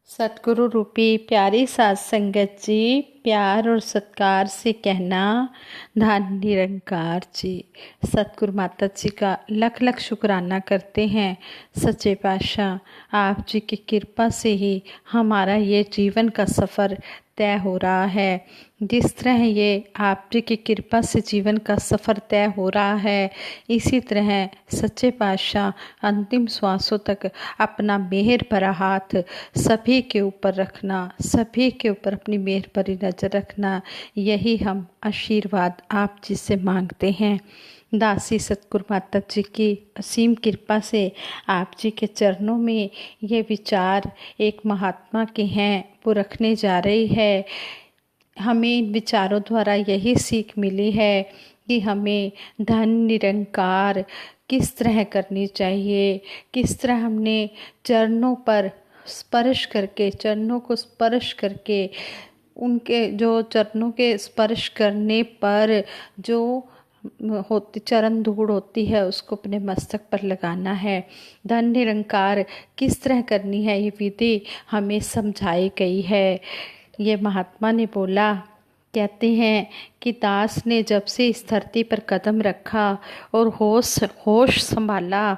सतगुरु रूपी प्यारी साध संगत जी, प्यार और सत्कार से कहना धन निरंकार जी। सतगुरु माता जी का लख लख शुक्राना करते हैं। सच्चे पातशाह आप जी की कृपा से ही हमारा ये जीवन का सफ़र तय हो रहा है। जिस तरह ये आप जी की कृपा से जीवन का सफ़र तय हो रहा है, इसी तरह सच्चे पातशाह अंतिम श्वासों तक अपना मेहर भरा हाथ सभी के ऊपर रखना, सभी के ऊपर अपनी मेहर भरी नज़र रखना, यही हम आशीर्वाद आप जी से मांगते हैं। दासी सतगुरु माता जी की असीम कृपा से आप जी के चरणों में ये विचार एक महात्मा के हैं वो रखने जा रही है। हमें इन विचारों द्वारा यही सीख मिली है कि हमें धन निरंकार किस तरह करनी चाहिए, किस तरह हमने चरणों पर स्पर्श करके, चरणों को स्पर्श करके, उनके जो चरणों के स्पर्श करने पर जो होती चरण धूड़ होती है उसको अपने मस्तक पर लगाना है। धन निरंकार किस तरह करनी है ये विधि हमें समझाई गई है। ये महात्मा ने बोला, कहते हैं कि दास ने जब से इस धरती पर कदम रखा और होश संभाला,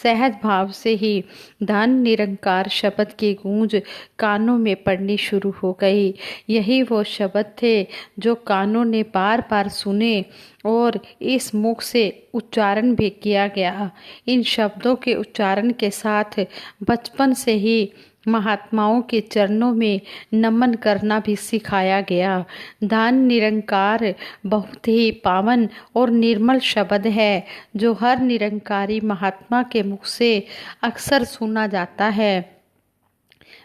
सहज भाव से ही धन निरंकार शब्द की गूंज कानों में पड़नी शुरू हो गई। यही वो शब्द थे जो कानों ने बार बार सुने और इस मुख से उच्चारण भी किया गया। इन शब्दों के उच्चारण के साथ बचपन से ही महात्माओं के चरणों में नमन करना भी सिखाया गया। धन निरंकार बहुत ही पावन और निर्मल शब्द है जो हर निरंकारी महात्मा के मुख से अक्सर सुना जाता है।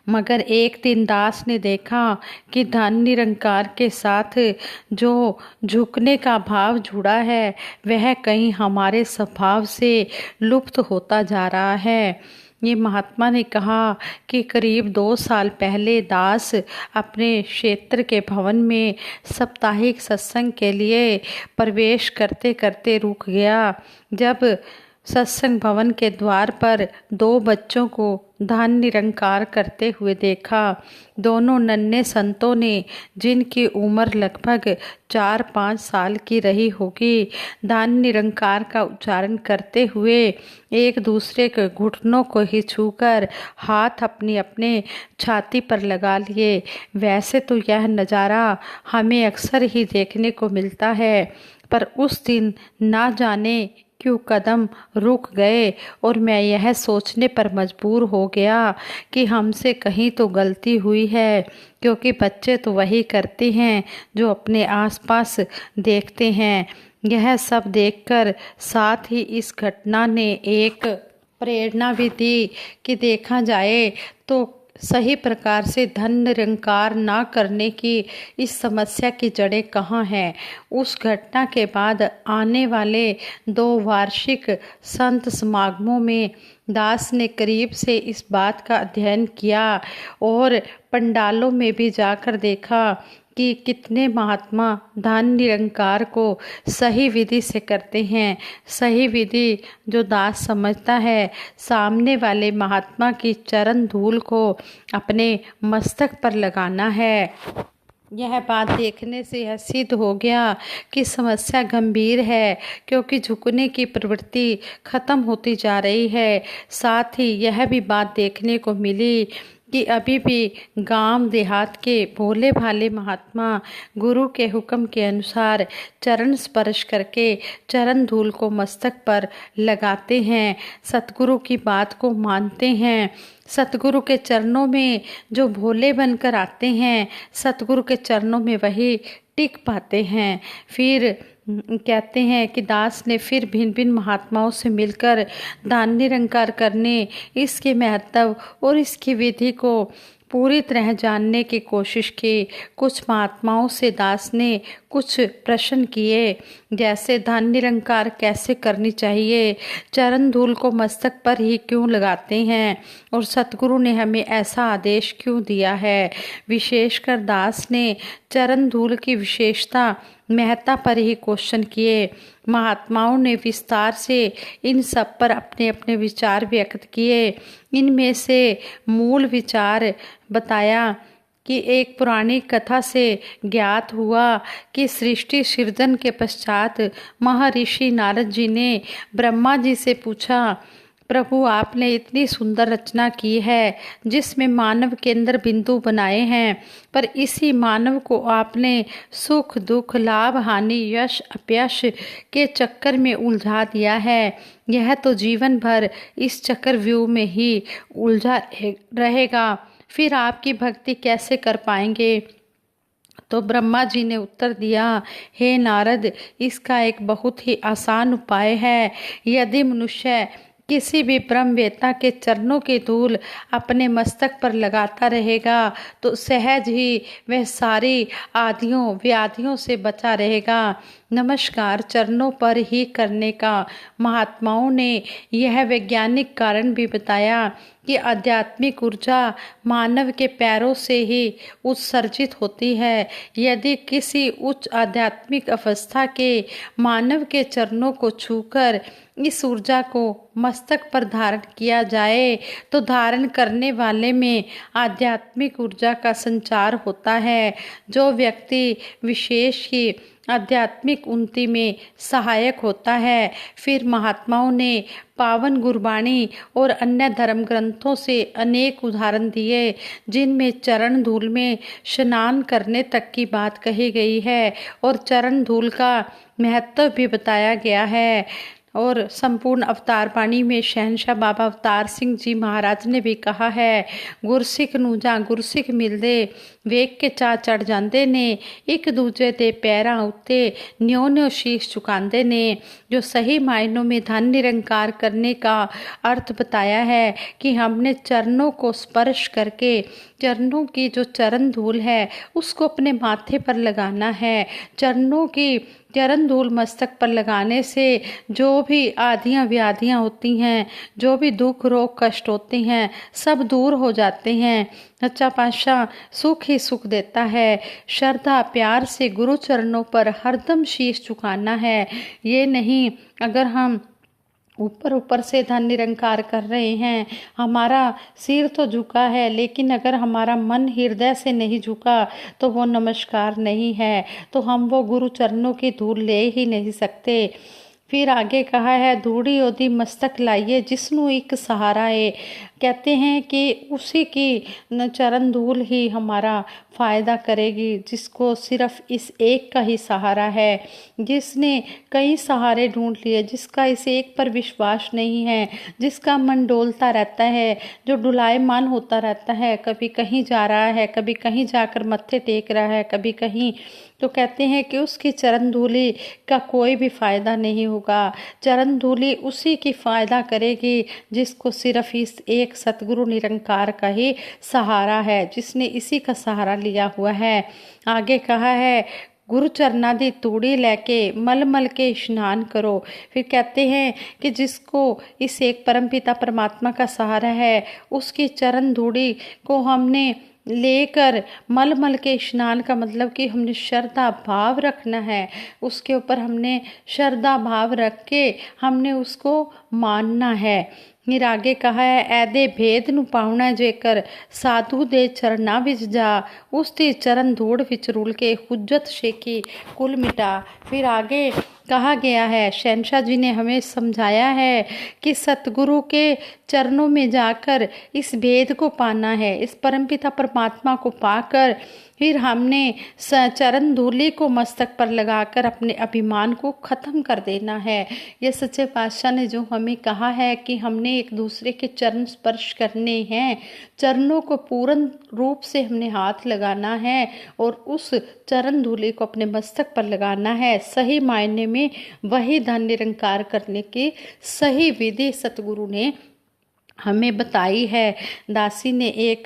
मगर एक दिन दास ने देखा कि धन निरंकार के साथ जो झुकने का भाव जुड़ा है वह कहीं हमारे स्वभाव से लुप्त होता जा रहा है। ये महात्मा ने कहा कि करीब 2 साल पहले दास अपने क्षेत्र के भवन में साप्ताहिक सत्संग के लिए प्रवेश करते करते रुक गया। जब सत्संग भवन के द्वार पर 2 बच्चों को धन निरंकार करते हुए देखा। दोनों नन्हे संतों ने, जिनकी उम्र लगभग 4-5 साल की रही होगी, धन निरंकार का उच्चारण करते हुए एक दूसरे के घुटनों को ही छूकर हाथ अपनी अपने छाती पर लगा लिए। वैसे तो यह नज़ारा हमें अक्सर ही देखने को मिलता है, पर उस दिन ना जाने क्यों कदम रुक गए और मैं यह सोचने पर मजबूर हो गया कि हमसे कहीं तो गलती हुई है, क्योंकि बच्चे तो वही करते हैं जो अपने आसपास देखते हैं। यह सब देखकर साथ ही इस घटना ने एक प्रेरणा भी दी कि देखा जाए तो सही प्रकार से धन निरंकार ना करने की इस समस्या की जड़ें कहाँ हैं। उस घटना के बाद आने वाले 2 वार्षिक संत समागमों में दास ने करीब से इस बात का अध्ययन किया और पंडालों में भी जाकर देखा कि कितने महात्मा धन निरंकार को सही विधि से करते हैं। सही विधि जो दास समझता है, सामने वाले महात्मा की चरण धूल को अपने मस्तक पर लगाना है। यह बात देखने से यह सिद्ध हो गया कि समस्या गंभीर है, क्योंकि झुकने की प्रवृत्ति खत्म होती जा रही है। साथ ही यह भी बात देखने को मिली कि अभी भी गांव देहात के भोले भाले महात्मा गुरु के हुक्म के अनुसार चरण स्पर्श करके चरण धूल को मस्तक पर लगाते हैं, सतगुरु की बात को मानते हैं। सतगुरु के चरणों में जो भोले बनकर आते हैं, सतगुरु के चरणों में वही टिक पाते हैं। फिर कहते हैं कि दास ने फिर भिन्न भिन्न महात्माओं से मिलकर धन निरंकार करने, इसके महत्व और इसकी विधि को पूरी तरह जानने की कोशिश की। कुछ महात्माओं से दास ने कुछ प्रश्न किए, जैसे धन निरंकार कैसे करनी चाहिए, चरण धूल को मस्तक पर ही क्यों लगाते हैं और सतगुरु ने हमें ऐसा आदेश क्यों दिया है। विशेषकर दास ने चरण धूल की विशेषता महत्ता पर ही क्वेश्चन किए। महात्माओं ने विस्तार से इन सब पर अपने अपने विचार व्यक्त किए। इनमें से मूल विचार बताया कि एक पुरानी कथा से ज्ञात हुआ कि सृष्टि सृजन के पश्चात महर्षि नारद जी ने ब्रह्मा जी से पूछा, प्रभु आपने इतनी सुंदर रचना की है जिसमें मानव केंद्र बिंदु बनाए हैं, पर इसी मानव को आपने सुख दुख लाभ हानि यश अपयश के चक्कर में उलझा दिया है। यह तो जीवन भर इस चक्रव्यूह में ही उलझा रहेगा, फिर आपकी भक्ति कैसे कर पाएंगे। तो ब्रह्मा जी ने उत्तर दिया, हे नारद, इसका एक बहुत ही आसान उपाय है। यदि मनुष्य किसी भी ब्रह्मवेत्ता के चरणों की धूल अपने मस्तक पर लगाता रहेगा तो सहज ही वह सारी आदियों व्याधियों से बचा रहेगा। नमस्कार चरणों पर ही करने का महात्माओं ने यह वैज्ञानिक कारण भी बताया कि आध्यात्मिक ऊर्जा मानव के पैरों से ही उत्सर्जित होती है। यदि किसी उच्च आध्यात्मिक अवस्था के मानव के चरणों को छूकर इस ऊर्जा को मस्तक पर धारण किया जाए तो धारण करने वाले में आध्यात्मिक ऊर्जा का संचार होता है, जो व्यक्ति विशेष की आध्यात्मिक उन्नति में सहायक होता है। फिर महात्माओं ने पावन गुरबाणी और अन्य धर्म ग्रंथों से अनेक उदाहरण दिए जिनमें चरण धूल में स्नान करने तक की बात कही गई है और चरण धूल का महत्व भी बताया गया है। और संपूर्ण अवतार बाणी में शहनशाह बाबा अवतार सिंह जी महाराज ने भी कहा है, गुरसिख नूं जां गुरसिख मिलदे वेख के चा चढ़ जाते ने, एक दूजे के पैरां उत्ते न्यों न्यों शीश झुकाते ने। जो सही मायनों में धन निरंकार करने का अर्थ बताया है कि हमने चरणों को स्पर्श करके चरणों की जो चरण धूल है उसको अपने माथे पर लगाना है। चरणों की चरण धूल मस्तक पर लगाने से जो भी आदियाँ व्याधियाँ होती हैं, जो भी दुख रोग कष्ट होते हैं, सब दूर हो जाते हैं। सच्चा पातशाह सुख ही सुख देता है। श्रद्धा प्यार से गुरु चरणों पर हरदम शीश झुकाना है। ये नहीं अगर हम ऊपर ऊपर से धन निरंकार कर रहे हैं, हमारा सिर तो झुका है, लेकिन अगर हमारा मन हृदय से नहीं झुका तो वो नमस्कार नहीं है, तो हम वो गुरु चरणों की धूल ले ही नहीं सकते। फिर आगे कहा है, धूड़ी ओदी मस्तक लाइए जिसनु एक सहारा है। कहते हैं कि उसी की चरण धूल ही हमारा फ़ायदा करेगी, जिसको सिर्फ इस एक का ही सहारा है। जिसने कई सहारे ढूंढ लिए, जिसका इस एक पर विश्वास नहीं है, जिसका मन डोलता रहता है, जो डुलायमान होता रहता है, कभी कहीं जा रहा है, कभी कहीं जाकर मत्थे टेक रहा है, कभी कहीं, तो कहते हैं कि उसकी चरण धूली का कोई भी फ़ायदा नहीं होगा। चरण धूली उसी की फ़ायदा करेगी जिसको सिर्फ इस एक सतगुरु निरंकार का ही सहारा है, जिसने इसी का सहारा लिया हुआ है। आगे कहा है, गुरु चरणादि तूड़ी लेके मल मल के स्नान करो। फिर कहते हैं कि जिसको इस एक परमपिता परमात्मा का सहारा है, उसकी चरण धूड़ी को हमने लेकर मल मल के स्नान का मतलब कि हमने श्रद्धा भाव रखना है, उसके ऊपर हमने श्रद्धा भाव रख के हमने उसको मानना है। फिर आगे कहा है, ऐदे भेद नु पाउना जेकर साधु दे चरना विच जा, उसकी चरण धूड़ विच रुल के हुज्जत शेखी कुल मिटा। फिर आगे कहा गया है, शहनशाह जी ने हमें समझाया है कि सतगुरु के चरणों में जाकर इस भेद को पाना है, इस परमपिता परमात्मा को पाकर फिर हमने चरण धूलि को मस्तक पर लगाकर अपने अभिमान को ख़त्म कर देना है। ये सच्चे पातशाह ने जो हमें कहा है कि हमने एक दूसरे के चरण स्पर्श करने हैं, चरणों को पूर्ण रूप से हमने हाथ लगाना है और उस चरण धूलि को अपने मस्तक पर लगाना है। सही मायने में वही धन निरंकार करने की सही विधि सतगुरु ने हमें बताई है। दासी ने एक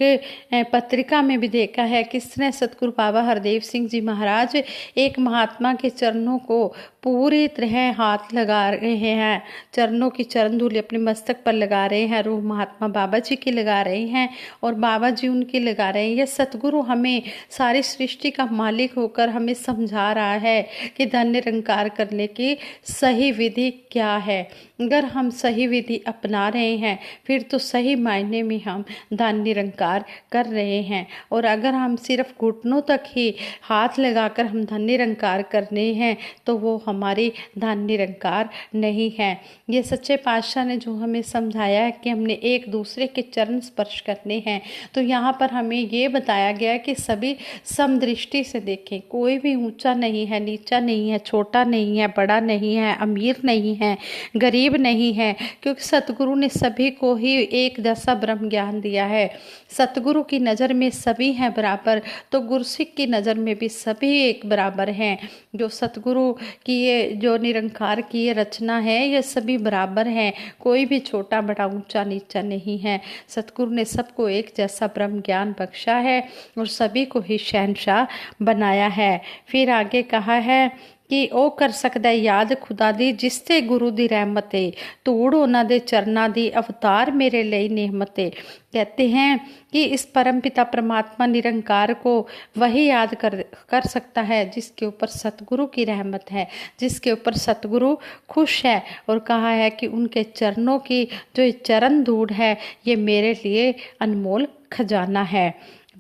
पत्रिका में भी देखा है किसने सतगुरु बाबा हरदेव सिंह जी महाराज एक महात्मा के चरणों को पूरी तरह हाथ लगा रहे हैं, चरणों की चरण धूलि अपने मस्तक पर लगा रहे हैं। रूह महात्मा बाबा जी की लगा रहे हैं और बाबा जी उनकी लगा रहे हैं। यह सतगुरु हमें सारी सृष्टि का मालिक होकर हमें समझा रहा है कि धन निरंकार करने की सही विधि क्या है। अगर हम सही विधि अपना रहे हैं फिर तो सही मायने में हम धन निरंकार कर रहे हैं। और अगर हम सिर्फ घुटनों तक ही हाथ लगाकर हम धन निरंकार करने हैं तो वो हमारी धन निरंकार नहीं है। ये सच्चे पातशाह ने जो हमें समझाया है कि हमने एक दूसरे के चरण स्पर्श करने हैं, तो यहाँ पर हमें ये बताया गया है कि सभी समदृष्टि से देखें। कोई भी ऊंचा नहीं है, नीचा नहीं है, छोटा नहीं है, बड़ा नहीं है, अमीर नहीं है, गरीब नहीं है, क्योंकि सतगुरु ने सभी को ही एक जैसा ब्रह्म ज्ञान दिया है। सतगुरु की नज़र में सभी हैं बराबर, तो गुरसिक की नज़र में भी सभी एक बराबर हैं। जो सतगुरु की ये जो निरंकार की ये रचना है, ये सभी बराबर हैं, कोई भी छोटा बड़ा ऊंचा नीचा नहीं है। सतगुरु ने सबको एक जैसा ब्रह्म ज्ञान बख्शा है और सभी को ही शहंशाह बनाया है। फिर आगे कहा है कि ਉਹ कर सकता है याद खुदा दी जिसते गुरु दी रहमत है, धूड़ उन्हां दे चरना दी अवतार मेरे लिए नेमत है। कहते हैं कि इस परमपिता परमात्मा निरंकार को वही याद कर सकता है जिसके ऊपर सतगुरु की रहमत है, जिसके ऊपर सतगुरु खुश है। और कहा है कि उनके चरणों की जो चरण धूड़ है ये मेरे लिए अनमोल खजाना है।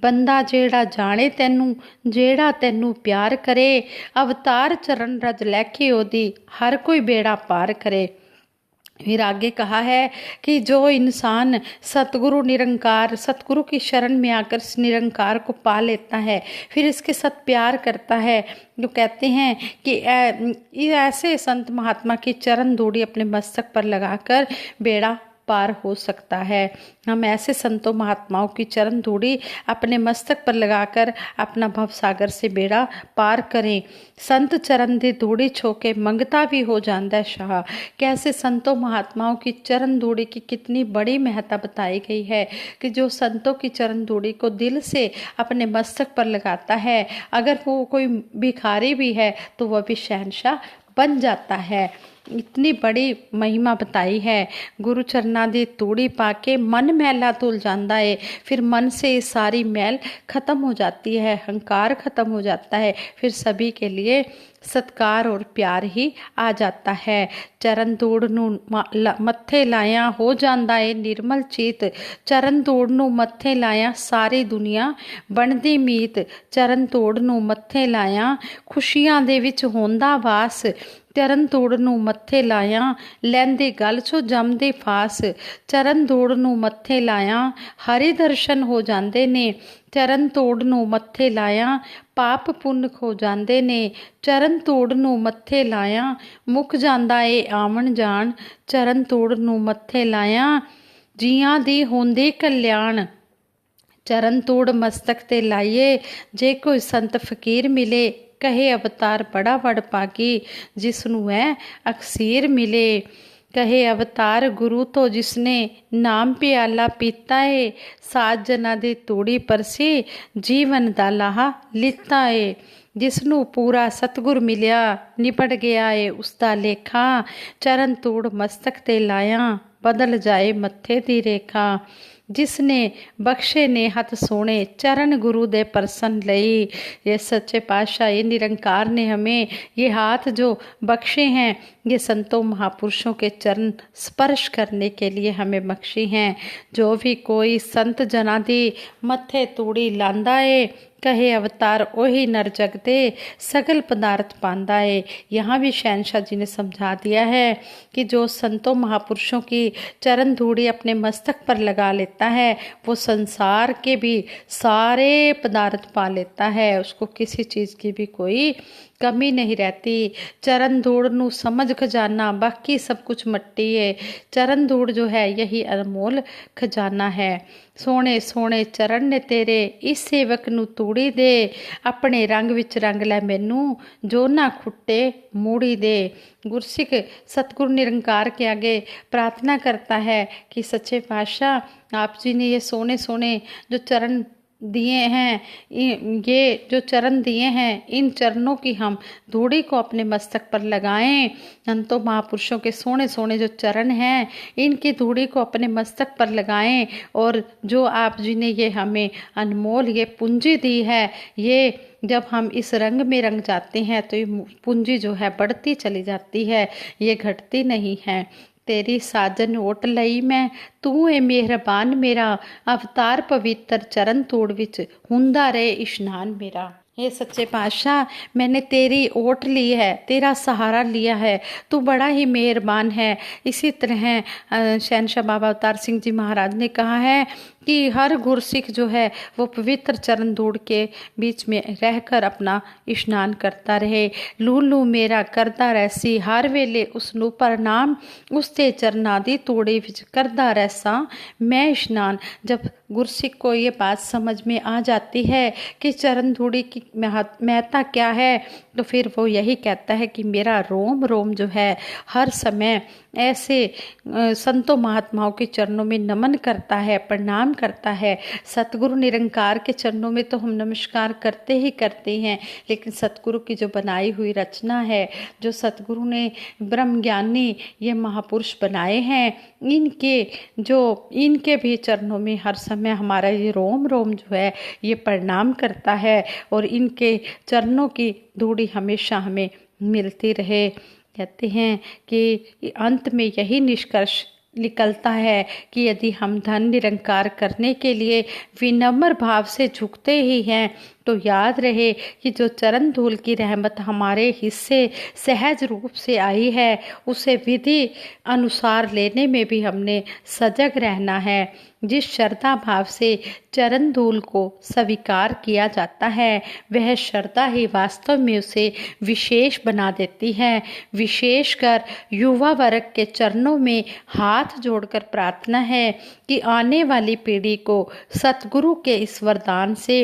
बंदा जेड़ा जाने तेनू, जेड़ा तेनू प्यार करे, अवतार चरण रज लैके ओदी हर कोई बेड़ा पार करे। फिर आगे कहा है कि जो इंसान सतगुरु निरंकार सतगुरु की शरण में आकर इस निरंकार को पा लेता है, फिर इसके साथ प्यार करता है, जो कहते हैं कि ऐसे संत महात्मा की चरण धूड़ी अपने मस्तक पर लगाकर बेड़ा पार हो सकता है। हम ऐसे संतों महात्माओं की चरण धूड़ी अपने मस्तक पर लगाकर अपना भव सागर से बेड़ा पार करें। संत चरण दी धूड़ी छोके मंगता भी हो जाता है शाह। कैसे संतों महात्माओं की चरण धूड़ी की कितनी बड़ी महत्ता बताई गई है कि जो संतों की चरण धूड़ी को दिल से अपने मस्तक पर लगाता है, अगर वो कोई भिखारी भी है तो वह भी शहंशाह बन जाता है। इतनी बड़ी महिमा बताई है। गुरु चरना दी तूड़ी पाके मन मैला धुल जाता है, फिर मन से सारी मैल खत्म हो जाती है, अहंकार खत्म हो जाता है, फिर सभी के लिए सत्कार और प्यार ही आ जाता है। चरण धूड़ नू मत्थे लाया हो जाता है निर्मल चीत, चरण धूड़ नू मत्थे लाया सारी दुनिया बनदी मीत, चरण धूड़ नू मत्थे लाया खुशियां दे विच होंदा वास, चरण धूड़ नू मत्थे लाया लैंदे गल चो जमदे फास, चरण धूड़ नू मत्थे लाया हरि दर्शन हो जाते ने, चरण धूड़ नू मत्थे लाया पाप पुण्य खो जाते ने, चरण धूड़ नू मत्थे लाया मुक जांदा ए आवन जान, चरण धूड़ नू मत्थे लाया जियां दी होंदे कल्याण। चरण धूड़ मस्तक ते लाइए जे कोई संत फकीर मिले, कहे अवतार बड़ा वड़ पागी जिसनू है अक्सीर मिले। कहे अवतार गुरु तो जिसने नाम प्याला पीता है, सात जना दी तूड़ी पर से जीवन दा लाहा लिता है। जिसनू पूरा सतगुर मिलिया निपट गया है उसका लेखा, चरण तूड़ मस्तक ते लाया बदल जाए मत्थे दी रेखा। जिसने बख्शे ने हथ सोने चरण गुरु दे परसन लई। ये सच्चे पातशाह ये निरंकार ने हमें ये हाथ जो बख्शे हैं ये संतों महापुरुषों के चरण स्पर्श करने के लिए हमें बख्शी हैं। जो भी कोई संत जना दी मत्थे तूड़ी लांदा है, कहे अवतार ओही नर जगते सगल पदार्थ पांदा है। यहाँ भी शहनशाह जी ने समझा दिया है कि जो संतों महापुरुषों की चरण धूड़ी अपने मस्तक पर लगा लेता है वो संसार के भी सारे पदार्थ पा लेता है, उसको किसी चीज़ की भी कोई कमी नहीं रहती। चरण धूड़ नू समझ महज खजाना, बाकी सब कुछ मट्टी है। चरण धूड़ जो है यही अनमोल खजाना है। सोने सोने चरण ने तेरे, इस सेवक नू तूड़ी दे। अपने रंग विच रंग लै मैनू, जो ना खुट्टे मूड़ी दे। गुरसिख सतगुरु निरंकार के आगे प्रार्थना करता है कि सच्चे पातशाह आप जी ने ये सोने सोने जो चरण दिए हैं, ये जो चरण दिए हैं, इन चरणों की हम धूड़ी को अपने मस्तक पर लगाएं। संतों महापुरुषों के सोने सोने जो चरण हैं, इनकी धूड़ी को अपने मस्तक पर लगाएं। और जो आप जी ने ये हमें अनमोल ये पूंजी दी है, ये जब हम इस रंग में रंग जाते हैं तो ये पूंजी जो है बढ़ती चली जाती है, ये घटती नहीं है। तेरी साजन ओट लई मैं, तू है मेहरबान मेरा। अवतार पवित्र चरण तोड़ विच, हुंदा रहे इशनान मेरा। हे सच्चे पातशाह, मैंने तेरी ओट ली है, तेरा सहारा लिया है, तू बड़ा ही मेहरबान है। इसी तरह शहनशाह बाबा अवतार सिंह जी महाराज ने कहा है कि हर गुरसिख जो है वो पवित्र चरण धूड़ के बीच में रहकर अपना स्नान करता रहे। लूलू मेरा करदा रहसी, हर वेले उसनू प्रणाम, उसते चरनादी तोड़े विच करदा रहसा मैं स्नान। जब गुरसिख को ये बात समझ में आ जाती है कि चरण धूड़ी की महत्ता क्या है, तो फिर वो यही कहता है कि मेरा रोम रोम जो है हर समय ऐसे संतों महात्माओं के चरणों में नमन करता है, प्रणाम करता है। सतगुरु निरंकार के चरणों में तो हम नमस्कार करते ही करते हैं, लेकिन सतगुरु की जो बनाई हुई रचना है, जो सतगुरु ने ब्रह्म ज्ञानी ये महापुरुष बनाए हैं, इनके भी चरणों में हर समय हमारा ये रोम रोम जो है ये प्रणाम करता है। और इनके चरणों की धूड़ी हमेशा हमें मिलती रहे। कहते हैं कि अंत में यही निष्कर्ष निकलता है कि यदि हम धन निरंकार करने के लिए विनम्र भाव से झुकते ही हैं, तो याद रहे कि जो चरण धूल की रहमत हमारे हिस्से सहज रूप से आई है, उसे विधि अनुसार लेने में भी हमने सजग रहना है। जिस श्रद्धा भाव से चरण धूल को स्वीकार किया जाता है, वह श्रद्धा ही वास्तव में उसे विशेष बना देती है। विशेषकर युवा वर्ग के चरणों में हाथ जोड़कर प्रार्थना है कि आने वाली पीढ़ी को सतगुरु के इस वरदान से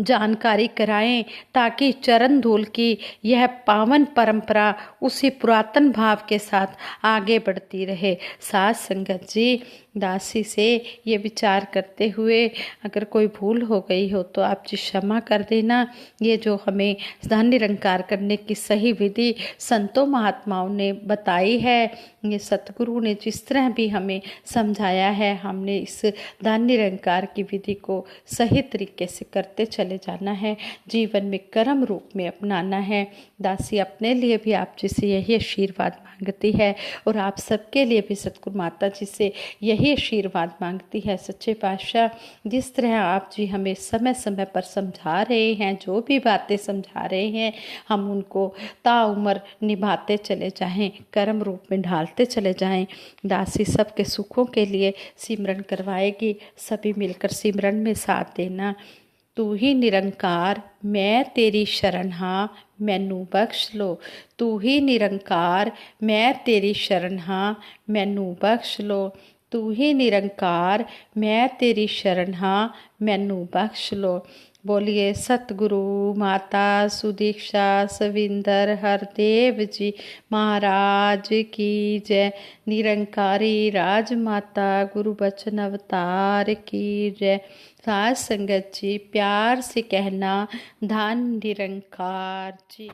जानकारी कराएं, ताकि चरण धूल की यह पावन परंपरा उसी पुरातन भाव के साथ आगे बढ़ती रहे। साथ संगत जी, दासी से ये विचार करते हुए अगर कोई भूल हो गई हो तो आप जी क्षमा कर देना। ये जो हमें धन निरंकार करने की सही विधि संतों महात्माओं ने बताई है, ये सतगुरु ने जिस तरह भी हमें समझाया है, हमने इस धन निरंकार की विधि को सही तरीके से करते चले जाना है, जीवन में कर्म रूप में अपनाना है। दासी अपने लिए भी आप जी से यही आशीर्वाद मांगती है और आप सबके लिए भी सतगुरु माता जी से यही आशीर्वाद मांगती है। सच्चे पातशाह, जिस तरह आप जी हमें समय समय पर समझा रहे हैं, जो भी बातें समझा रहे हैं, हम उनको ताउम्र निभाते चले जाएं, कर्म रूप में ढालते चले जाएं। दासी सबके सुखों के लिए सिमरन करवाएगी, सभी मिलकर सिमरन में साथ देना। तू ही निरंकार मैं तेरी शरण हाँ, मैनू बख्श लो। तू ही निरंकार मैं तेरी शरण हाँ, मैनू बख्श लो। तू ही निरंकार मैं तेरी शरण हाँ, मैनू बख्श लो। बोलिए सतगुरु माता सुदीक्षा सविंदर हरदेव जी महाराज की जय। निरंकारी राजमाता गुरु बचन अवतार की जय। साथ संगत जी प्यार से कहना धन निरंकार जी।